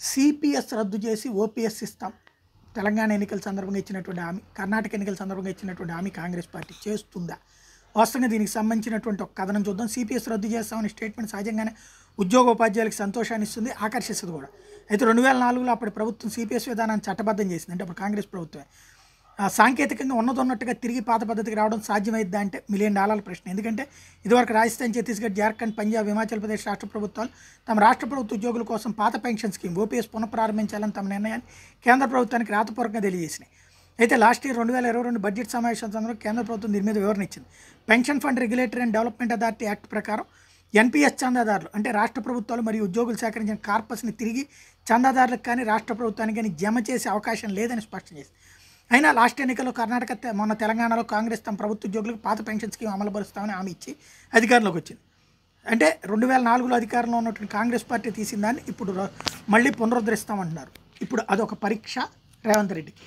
CPS రద్దు చేసి OPS ఇస్తాం. తెలంగాణ ఎన్నికల సందర్భంగా ఇచ్చినటువంటి హామీ, కర్ణాటక ఎన్నికల సందర్భంగా ఇచ్చినటువంటి హామీ కాంగ్రెస్ పార్టీ చేస్తుందా? వాస్తవంగా దీనికి సంబంధించినటువంటి ఒక కథనం చూద్దాం. సిపిఎస్ రద్దు చేస్తామని స్టేట్మెంట్ సహజంగానే ఉద్యోగోపాధ్యాయులకు సంతోషాన్ని ఇస్తుంది, ఆకర్షిస్తుంది కూడా. అయితే 2004లో అప్పటి ప్రభుత్వం సిపిఎస్ విధానాన్ని చట్టబద్ధం చేసింది. అంటే అప్పుడు కాంగ్రెస్ ప్రభుత్వమే. సాంకేతికంగా ఉన్నట్టుగా తిరిగి పాత పద్ధతికి రావడం సాధ్యమైద్దా అంటే $1 మిలియన్ ప్రశ్న. ఎందుకంటే ఇదివరకు రాజస్థాన్, ఛత్తీస్గఢ్, జార్ఖండ్, పంజాబ్, హిమాచల్ ప్రదేశ్ రాష్ట్ర ప్రభుత్వాలు తమ రాష్ట్ర ప్రభుత్వ ఉద్యోగుల కోసం పాత పెన్షన్ స్కీమ్ ఓపీఎస్ పునఃప్రారంభించాలని తమ నిర్ణయాన్ని కేంద్ర ప్రభుత్వానికి రాతపూర్వకంగా తెలియజేసినాయి. అయితే లాస్ట్ ఇయర్ 2022 బడ్జెట్ సమావేశం సందర్భంగా కేంద్ర ప్రభుత్వం దీని మీద వివరణ ఇచ్చింది. Pension fund regulatory and development authority act ప్రకారం ఎన్పీఎస్ చందాదారులు అంటే రాష్ట్ర ప్రభుత్వాలు మరియు ఉద్యోగులు సేకరించిన కార్పస్ని తిరిగి చందాదారులకు కానీ రాష్ట్ర ప్రభుత్వానికి కానీ జమ చేసే అవకాశం లేదని స్పష్టం చేసింది. అయినా లాస్ట్ ఎన్నికల్లో కర్ణాటక, మొన్న తెలంగాణలో కాంగ్రెస్ తమ ప్రభుత్వ ఉద్యోగులకు పాత పెన్షన్ స్కీమ్ అమలుపరుస్తామని హామీ ఇచ్చి అధికారంలోకి వచ్చింది. అంటే 2004లో అధికారంలో ఉన్నటువంటి కాంగ్రెస్ పార్టీ తీసిన దాన్ని ఇప్పుడు మళ్ళీ పునరుద్ధరిస్తామంటున్నారు. ఇప్పుడు అదొక పరీక్ష రేవంత్ రెడ్డికి.